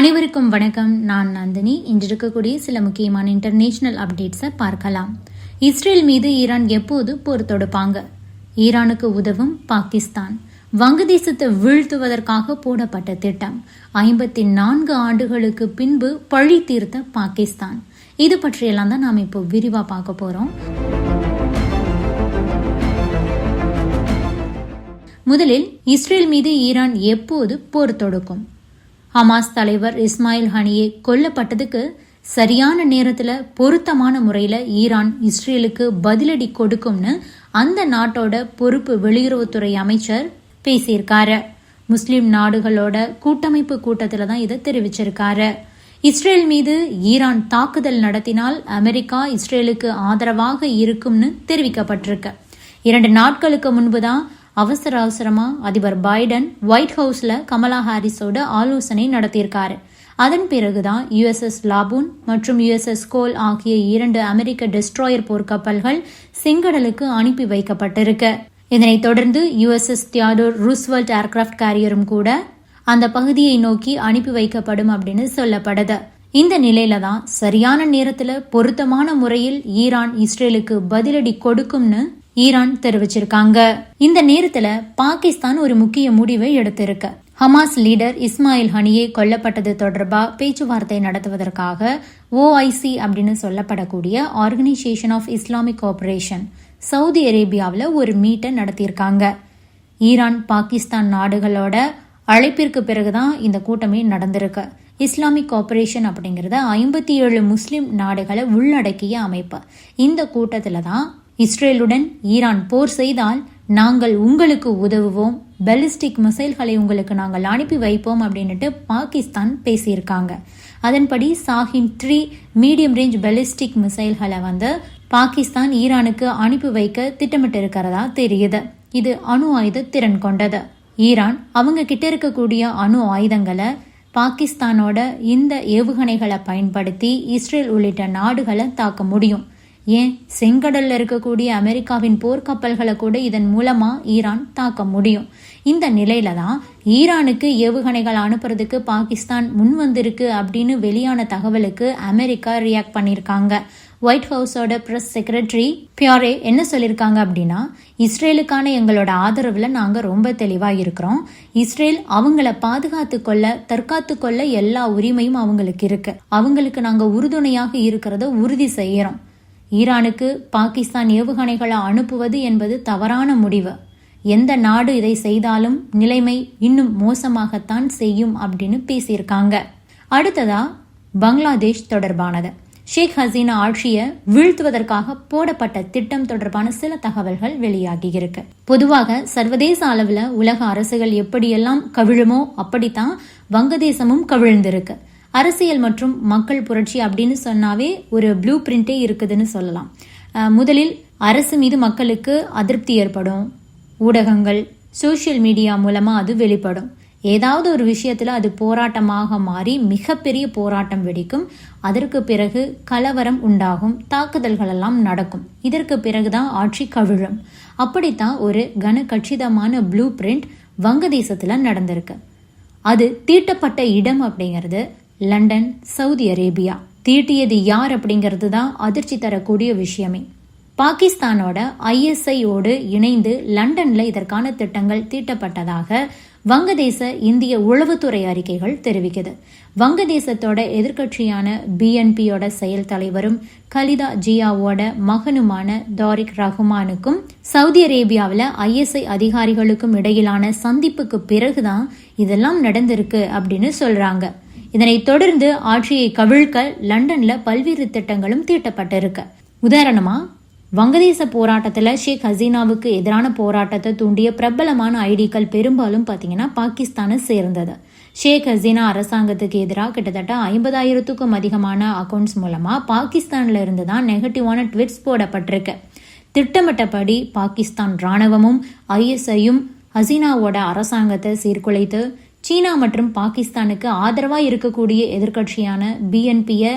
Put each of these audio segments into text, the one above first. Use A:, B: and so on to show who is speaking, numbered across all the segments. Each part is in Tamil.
A: அனைவருக்கும் வணக்கம். நான் நந்தினி. இன்று இருக்கக்கூடிய சில முக்கியமான இன்டர்நேஷனல் அப்டேட்ஸை பார்க்கலாம். இஸ்ரேல் மீது ஈரான் எப்போது போர் தொடுப்பாங்க? ஈரானுக்கு உதவும் பாகிஸ்தான். வங்கதேசத்தை வீழ்த்துவதற்காக போடப்பட்ட திட்டம். 54 ஆண்டுகளுக்கு பின்பு பழி தீர்த்த பாகிஸ்தான். இது பற்றியெல்லாம் தான் நாம் இப்போ விரிவா பார்க்க போறோம். முதலில் இஸ்ரேல் மீது ஈரான் எப்போது போர் தொடுக்கும்? ஹமாஸ் தலைவர் இஸ்மாயில் ஹனியே கொல்லப்பட்டதுக்கு சரியான நேரத்துல பொருத்தமான முறையில ஈரான் இஸ்ரேலுக்கு பதிலடி கொடுக்கும்னு அந்த நாட்டோட பொறுப்பு வெளியுறவுத்துறை அமைச்சர் பேசியிருக்காரு. முஸ்லிம் நாடுகளோட கூட்டமைப்பு கூட்டத்துல தான் இதை தெரிவிச்சிருக்காரு. இஸ்ரேல் மீது ஈரான் தாக்குதல் நடத்தினால் அமெரிக்கா இஸ்ரேலுக்கு ஆதரவாக இருக்கும்னு தெரிவிக்கப்பட்டிருக்கு. 2 நாட்களுக்கு முன்புதான் அவசரமா அதிபர் பைடன் ஒயிட் ஹவுஸ்ல கமலா ஹாரிஸோட ஆலோசனை நடத்தியிருக்காரு. அதன் பிறகுதான் USS லாபூன் மற்றும் USS கோல் ஆகிய 2 அமெரிக்க டெஸ்ட்ராயர் போர்க்கப்பல்கள் செங்கடலுக்கு அனுப்பி வைக்கப்பட்டிருக்கு. இதனைத் தொடர்ந்து USS தியோடோர் ரூஸ்வெல்ட் ஏர்கிராப்ட் கேரியரும் கூட அந்த பகுதியை நோக்கி அனுப்பி வைக்கப்படும் அப்படின்னு சொல்லப்படுது. இந்த நிலையில தான் சரியான நேரத்துல பொருத்தமான முறையில் ஈரான் இஸ்ரேலுக்கு பதிலடி கொடுக்கும்னு ஈரான் தெரிவிச்சிருக்காங்க. இந்த நேரத்துல பாகிஸ்தான் ஒரு முக்கிய முடிவை எடுத்திருக்கு. ஹமாஸ் லீடர் இஸ்மாயில் ஹனியே கொல்லப்பட்டது தொடர்பா பேச்சுவார்த்தை நடத்துவதற்காக OIC அப்படின்னு சொல்லப்படக்கூடிய organisation of Islamic cooperation Saudi அரேபியாவில் ஒரு மீட்டை நடத்தியிருக்காங்க. ஈரான் பாகிஸ்தான் நாடுகளோட அழைப்பிற்கு பிறகுதான் இந்த கூட்டமே நடந்திருக்கு. இஸ்லாமிக் கோஆபரேஷன் அப்படிங்கறது 57 முஸ்லிம் நாடுகளை உள்ளடக்கிய அமைப்பு. இந்த கூட்டத்துல தான் இஸ்ரேலுடன் ஈரான் போர் செய்தால் நாங்கள் உங்களுக்கு உதவுவோம், பாலிஸ்டிக் மிசைல்களை உங்களுக்கு நாங்கள் அனுப்பி வைப்போம் அப்படின்னுட்டு பாகிஸ்தான் பேசியிருக்காங்க. அதன்படி சாஹின் 3 மீடியம் ரேஞ்ச் பாலிஸ்டிக் மிசைல்களை பாகிஸ்தான் ஈரானுக்கு அனுப்பி வைக்க திட்டமிட்டு இருக்கிறதா தெரியுது. இது அணு ஆயுத திறன் கொண்டது. ஈரான் அவங்க கிட்ட இருக்கக்கூடிய அணு ஆயுதங்களை பாகிஸ்தானோட இந்த ஏவுகணைகளை பயன்படுத்தி இஸ்ரேல் உள்ளிட்ட நாடுகளை தாக்க முடியும். ஏன் செங்கடல்ல இருக்கக்கூடிய அமெரிக்காவின் போர்க்கப்பல்களை கூட இதன் மூலமா ஈரான் தாக்க முடியும். இந்த நிலையில தான் ஈரானுக்கு ஏவுகணைகள் அனுப்புறதுக்கு பாகிஸ்தான் முன் வந்திருக்கு அப்படின்னு வெளியான தகவலுக்கு அமெரிக்கா ரியாக்ட் பண்ணிருக்காங்க. ஒயிட் ஹவுஸோட பிரஸ் செக்ரட்டரி பியாரே என்ன சொல்லியிருக்காங்க அப்படின்னா, இஸ்ரேலுக்கான எங்களோட ஆதரவுல நாங்க ரொம்ப தெளிவா இருக்கிறோம். இஸ்ரேல் அவங்கள பாதுகாத்து கொள்ள தற்காத்து கொள்ள எல்லா உரிமையும் அவங்களுக்கு இருக்கு. அவங்களுக்கு நாங்க உறுதுணையாக இருக்கிறத உறுதி செய்யறோம். ஈரானுக்கு பாகிஸ்தான் ஏவுகணைகளை அனுப்புவது என்பது தவறான முடிவு. எந்த நாடு இதை செய்தாலும் நிலைமை இன்னும் மோசமாகத்தான் செய்யும் அப்படின்னு பேசியிருக்காங்க. அடுத்ததா பங்களாதேஷ் தொடர்பானது. ஷேக் ஹசீனா ஆட்சியை வீழ்த்துவதற்காக போடப்பட்ட திட்டம் தொடர்பான சில தகவல்கள் வெளியாகி இருக்கு. பொதுவாக சர்வதேச அளவுல உலக அரசுகள் எப்படியெல்லாம் கவிழுமோ அப்படித்தான் வங்கதேசமும் கவிழ்ந்திருக்கு. அரசியல் மற்றும் மக்கள் புரட்சி அப்படின்னு சொன்னாவே ஒரு ப்ளூ பிரிண்டே இருக்குதுன்னு சொல்லலாம். முதலில் அரசு மீது மக்களுக்கு அதிருப்தி ஏற்படும். ஊடகங்கள், சோசியல் மீடியா மூலமா அது வெளிப்படும். ஏதாவது ஒரு விஷயத்துல அது போராட்டமாக மாறி மிகப்பெரிய போராட்டம் வெடிக்கும். அதற்கு பிறகு கலவரம் உண்டாகும், தாக்குதல்கள் எல்லாம் நடக்கும். இதற்கு பிறகுதான் ஆட்சி கவிழும். அப்படித்தான் ஒரு கனகச்சிதமான ப்ளூ பிரிண்ட் வங்கதேசத்துல நடந்திருக்கு. அது தீட்டப்பட்ட இடம் அப்படிங்கிறது லண்டன், சவுதி அரேபியா. தீட்டியது யார் அப்படிங்கிறது தான் அதிர்ச்சி தரக்கூடிய விஷயமே. பாகிஸ்தானோட ISI-யோடு இணைந்து லண்டன்ல இதற்கான திட்டங்கள் தீட்டப்பட்டதாக வங்கதேச இந்திய உளவுத்துறை அறிக்கைகள் தெரிவிக்குது. வங்கதேசத்தோட எதிர்கட்சியான BNP-யோட செயல் தலைவரும் கலிதா ஜியாவோட மகனுமான தாரிக் ரஹ்மானுக்கும் சவுதி அரேபியாவில் ISI அதிகாரிகளுக்கும் இடையிலான சந்திப்புக்கு பிறகுதான் இதெல்லாம் நடந்திருக்கு அப்படின்னு சொல்றாங்க. இதனை தொடர்ந்து ஆட்சியை கவிழ்க்க லண்டன்ல பல்வேறு திட்டங்களும் தீட்டப்பட்டிருக்கு. உதாரணமா வங்கதேச போராட்டத்துல ஷேக் ஹசீனாவுக்கு எதிரான போராட்டத்தை தூண்டிய பிரபலமான ஐடிக்கள் பெரும்பாலும் பாத்தீங்கன்னா பாகிஸ்தானை சேர்ந்தது. ஷேக் ஹசீனா அரசாங்கத்துக்கு எதிராக கிட்டத்தட்ட 50,000க்கும் அதிகமான அக்கவுண்ட்ஸ் மூலமா பாகிஸ்தான்ல இருந்து தான் நெகட்டிவான ட்வீட்ஸ் போடப்பட்டிருக்கு. திட்டமிட்டபடி பாகிஸ்தான் ராணுவமும் ISI-யும் ஹசீனாவோட அரசாங்கத்தை சீர்குலைத்து சீனா மற்றும் பாகிஸ்தானுக்கு ஆதரவா இருக்கக்கூடிய எதிர்கட்சியான BNP-ய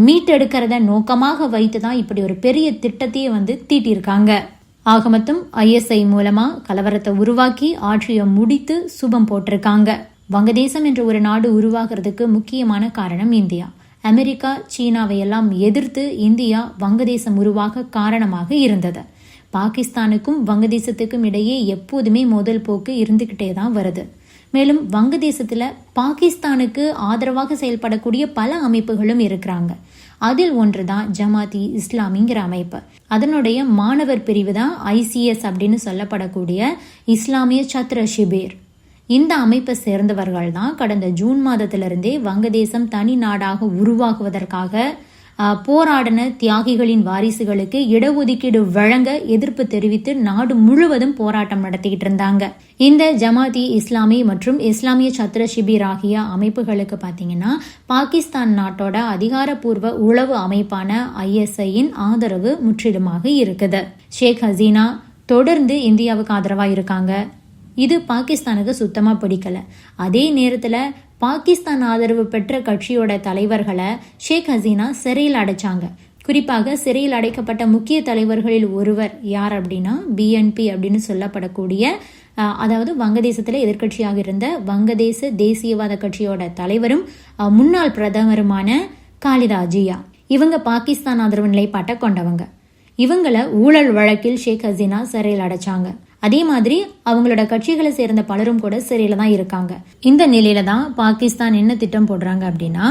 A: மீட்டெடுக்கிறத நோக்கமாக வைத்துதான் இப்படி ஒரு பெரிய திட்டத்தையே தீட்டியிருக்காங்க. ஆக மொத்தம் ISI மூலமா கலவரத்தை உருவாக்கி ஆட்சியை முடித்து சுபம் போட்டிருக்காங்க. வங்கதேசம் என்ற ஒரு நாடு உருவாகிறதுக்கு முக்கியமான காரணம் இந்தியா. அமெரிக்கா, சீனாவை எல்லாம் எதிர்த்து இந்தியா வங்கதேசம் உருவாக காரணமாக இருந்தது. பாகிஸ்தானுக்கும் வங்கதேசத்துக்கும் இடையே எப்போதுமே மோதல் போக்கு இருந்துகிட்டே தான் வருது. மேலும் வங்கதேசத்துல பாகிஸ்தானுக்கு ஆதரவாக செயல்படக்கூடிய பல அமைப்புகளும் இருக்கிறாங்க. அதில் ஒன்றுதான் ஜமாத் இஸ்லாமிங்கிற அமைப்பு. அதனுடைய மாணவர் பிரிவு தான் ICS அப்படின்னு சொல்லப்படக்கூடிய இஸ்லாமிய சத்ர ஷிபீர். இந்த அமைப்பை சேர்ந்தவர்கள் தான் கடந்த ஜூன் மாதத்திலிருந்தே வங்கதேசம் தனி நாடாக உருவாகுவதற்காக போராடின தியாகிகளின் வாரிசுகளுக்கு இடஒதுக்கீடு வழங்க எதிர்ப்பு தெரிவித்து நாடு முழுவதும் போராட்டம் நடத்திக்கிட்டு இருந்தாங்க. இந்த ஜமாத் இஸ்லாமி மற்றும் இஸ்லாமிய சத்ர ஷிபீர் ஆகிய அமைப்புகளுக்கு பாத்தீங்கன்னா பாகிஸ்தான் நாட்டோட அதிகாரப்பூர்வ உளவு அமைப்பான ISIயின் ஆதரவு முற்றிலுமாக இருக்குது. ஷேக் ஹசீனா தொடர்ந்து இந்தியாவுக்கு ஆதரவா இருக்காங்க. இது பாகிஸ்தானுக்கு சுத்தமா பிடிக்கல. அதே நேரத்துல பாகிஸ்தான் ஆதரவு பெற்ற கட்சியோட தலைவர்களை ஷேக் ஹசீனா சிறையில் அடைச்சாங்க. குறிப்பாக சிறையில் அடைக்கப்பட்ட முக்கிய தலைவர்களில் ஒருவர் யார் அப்படின்னா BNP அப்படின்னு சொல்லப்படக்கூடிய, அதாவது வங்கதேசத்துல எதிர்கட்சியாக இருந்த வங்கதேச தேசியவாத கட்சியோட தலைவரும் முன்னாள் பிரதமருமான காலிதா ஜியா. இவங்க பாகிஸ்தான் ஆதரவு நிலைப்பாட்டை கொண்டவங்க. இவங்கள ஊழல் வழக்கில் ஷேக் ஹசீனா சிறையில் அடைச்சாங்க. அதே மாதிரி அவங்களோட கட்சிகளை சேர்ந்த பலரும் கூட சிறையில தான் இருக்காங்க. இந்த நிலையில தான் பாகிஸ்தான் என்ன திட்டம் போடுறாங்க அப்படின்னா,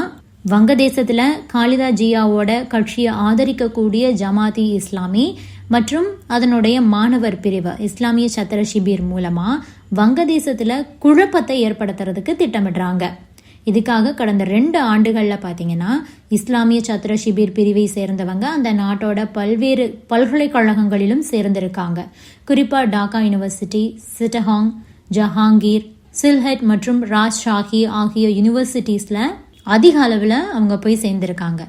A: வங்கதேசத்துல காலிதா ஜியாவோட கட்சியை ஆதரிக்கக்கூடிய ஜமாத் இஸ்லாமி மற்றும் அதனுடைய மாணவர் பிரிவு இஸ்லாமிய சத்ர ஷிபீர் மூலமா வங்கதேசத்துல குழப்பத்தை ஏற்படுத்துறதுக்கு திட்டமிடுறாங்க. இதுக்காக கடந்த 2 ஆண்டுகள்ல பாத்தீங்கன்னா இஸ்லாமிய சத்ர ஷிபீர் பிரிவை சேர்ந்தவங்க அந்த நாட்டோட பல்வேறு பல்கலைக்கழகங்களிலும் சேர்ந்திருக்காங்க. குறிப்பா டாக்கா யூனிவர்சிட்டி, சிட்டஹாங், ஜஹாங்கீர், சில்ஹெட் மற்றும் ராஜ்ஷாஹி ஆகிய யூனிவர்சிட்டிஸ்ல அதிக அளவுல அவங்க போய் சேர்ந்திருக்காங்க.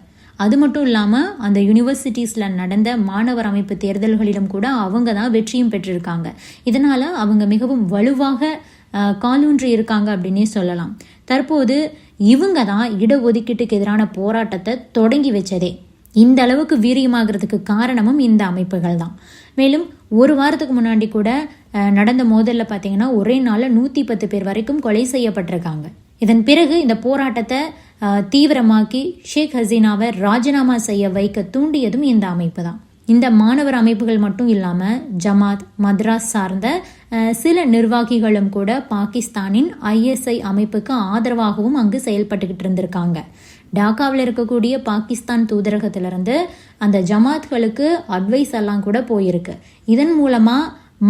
A: அது மட்டும் இல்லாம அந்த யூனிவர்சிட்டிஸ்ல நடந்த மாணவர் அமைப்பு தேர்தல்களிலும் கூட அவங்க தான் வெற்றியும் பெற்றிருக்காங்க. இதனால அவங்க மிகவும் வலுவாக காலூன்றி இருக்காங்க அப்படின்னே சொல்லலாம். தற்போது இவங்க தான் இடஒதுக்கீட்டுக்கு எதிரான போராட்டத்தை தொடங்கி வச்சதே. இந்த அளவுக்கு வீரியமாகிறதுக்கு காரணமும் இந்த அமைப்புகள் தான். மேலும் ஒரு வாரத்துக்கு முன்னாடி கூட நடந்த மோதல்ல பாத்தீங்கன்னா ஒரே நாள்ல 110 பேர் வரைக்கும் கொலை செய்யப்பட்டிருக்காங்க. இதன் பிறகு இந்த போராட்டத்தை தீவிரமாக்கி ஷேக் ஹசீனாவை ராஜினாமா செய்ய வைக்க தூண்டியதும் இந்த அமைப்பு தான். இந்த மாணவர் அமைப்புகள் மட்டும் இல்லாம ஜமாத், மദ്രാஸ் சார்ந்த சில நிர்வாகிகளும் கூட பாகிஸ்தானின் ISI அமைப்புக்கு ஆதரவாகவும் அங்கு செயல்பட்டுக்கிட்டு இருந்திருக்காங்க. டாக்காவில் இருக்கக்கூடிய பாகிஸ்தான் தூதரகத்திலிருந்து அந்த ஜமாத்களுக்கு அட்வைஸ் எல்லாம் கூட போயிருக்கு. இதன் மூலமா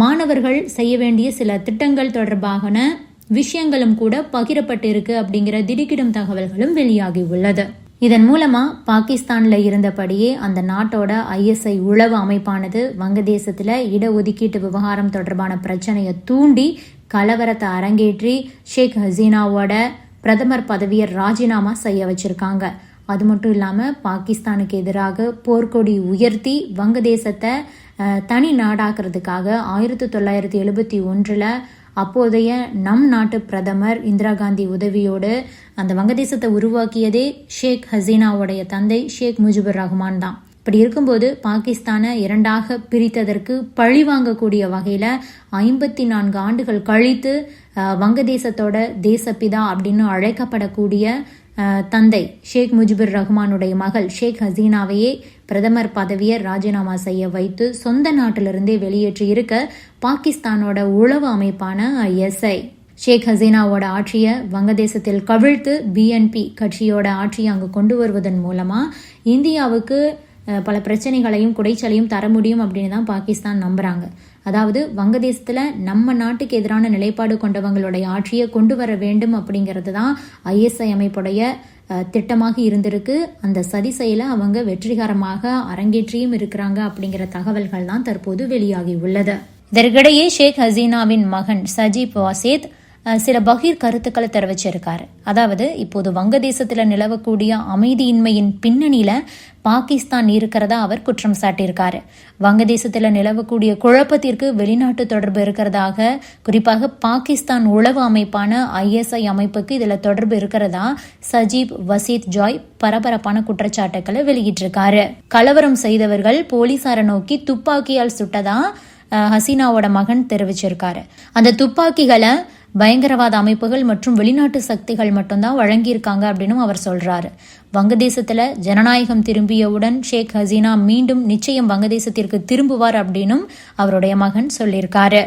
A: மாணவர்கள் செய்ய வேண்டிய சில திட்டங்கள் தொடர்பான விஷயங்களும் கூட பகிரப்பட்டு இருக்கு அப்படிங்கிற திடுக்கிடும் தகவல்களும் வெளியாகி உள்ளது. இதன் மூலமா பாகிஸ்தான்ல இருந்தபடியே அந்த நாட்டோட ISI உளவு அமைப்பானது வங்கதேசத்துல இடஒதுக்கீட்டு விவகாரம் தொடர்பான பிரச்சனையை தூண்டி கலவரத்தை அரங்கேற்றி ஷேக் ஹசீனாவோட பிரதமர் பதவியை ராஜினாமா செய்ய வச்சிருக்காங்க. அது மட்டும் இல்லாம பாகிஸ்தானுக்கு எதிராக போர்க்கொடி உயர்த்தி வங்கதேசத்தை தனி நாடாக்குறதுக்காக 1971 அப்போதைய நம் நாட்டு பிரதமர் இந்திரா காந்தி உதவியோடு அந்த வங்கதேசத்தை உருவாக்கியதே ஷேக் ஹசீனாவுடைய தந்தை ஷேக் முஜிபுர் ரஹ்மான் தான். இப்படி இருக்கும்போது பாகிஸ்தானை 2ஆக பிரித்ததற்கு பழி வாங்கக்கூடிய வகையில 54 ஆண்டுகள் கழித்து வங்கதேசத்தோட தேசப்பிதா அப்படின்னு அழைக்கப்படக்கூடிய தந்தை ஷேக் முஜிபுர் ரஹ்மானுடைய மகள் ஷேக் ஹசீனாவையே பிரதமர் பதவியை ராஜினாமா செய்ய வைத்து சொந்த நாட்டிலிருந்தே வெளியேற்றி இருக்க பாகிஸ்தானோட உளவு அமைப்பான ISI ஷேக் ஹசீனாவோட ஆட்சியை வங்கதேசத்தில் கவிழ்த்து BNP கட்சியோட ஆட்சியை அங்கு கொண்டு வருவதன் மூலமா இந்தியாவுக்கு பல பிரச்சனைகளையும் குடைச்சலையும் தர முடியும் அப்படின்னு தான் பாகிஸ்தான் நம்புறாங்க. அதாவது வங்கதேசத்துல நம்ம நாட்டுக்கு எதிரான நிலைப்பாடு கொண்டவங்களுடைய ஆட்சியை கொண்டு வர வேண்டும் அப்படிங்கிறது தான் ISI அமைப்புடைய திட்டமாக இருந்திருக்கு. அந்த சதி செயலை அவங்க வெற்றிகரமாக அரங்கேற்றியும் இருக்கிறாங்க அப்படிங்கிற தகவல்கள் தான் தற்போது வெளியாகி உள்ளது. இதற்கிடையே ஷேக் ஹசீனாவின் மகன் சஜீப் வாசேத் சில பகீர் கருத்துக்களை தெரிவிச்சிருக்காரு. அதாவது இப்போது வங்கதேசத்துல நிலவக்கூடிய அமைதியின்மையின் பின்னணியில பாகிஸ்தான் இருக்கிறதா அவர் குற்றம் சாட்டியிருக்காரு. வங்கதேசத்துல நிலவக்கூடிய குழப்பத்திற்கு வெளிநாட்டு தொடர்பு இருக்கிறதாக, குறிப்பாக பாகிஸ்தான் உளவு அமைப்பான ISI அமைப்புக்கு இதுல தொடர்பு இருக்கிறதா சஜீப் வசீத் ஜாய் பரபரப்பான குற்றச்சாட்டுக்களை வெளியிட்டிருக்காரு. கலவரம் செய்தவர்கள் போலீசாரை நோக்கி துப்பாக்கியால் சுட்டதா ஹசீனாவோட மகன் தெரிவிச்சிருக்காரு. அந்த துப்பாக்கிகளை பயங்கரவாத அமைப்புகள் மற்றும் வெளிநாட்டு சக்திகள் மட்டும்தான் வழங்கியிருக்காங்க அப்படின்னு அவர் சொல்றாரு. வங்கதேசத்துல ஜனநாயகம் திரும்பியவுடன் ஷேக் ஹசீனா மீண்டும் நிச்சயம் வங்கதேசத்திற்கு திரும்புவார் அப்படின்னும் அவருடைய மகன் சொல்லியிருக்காரு.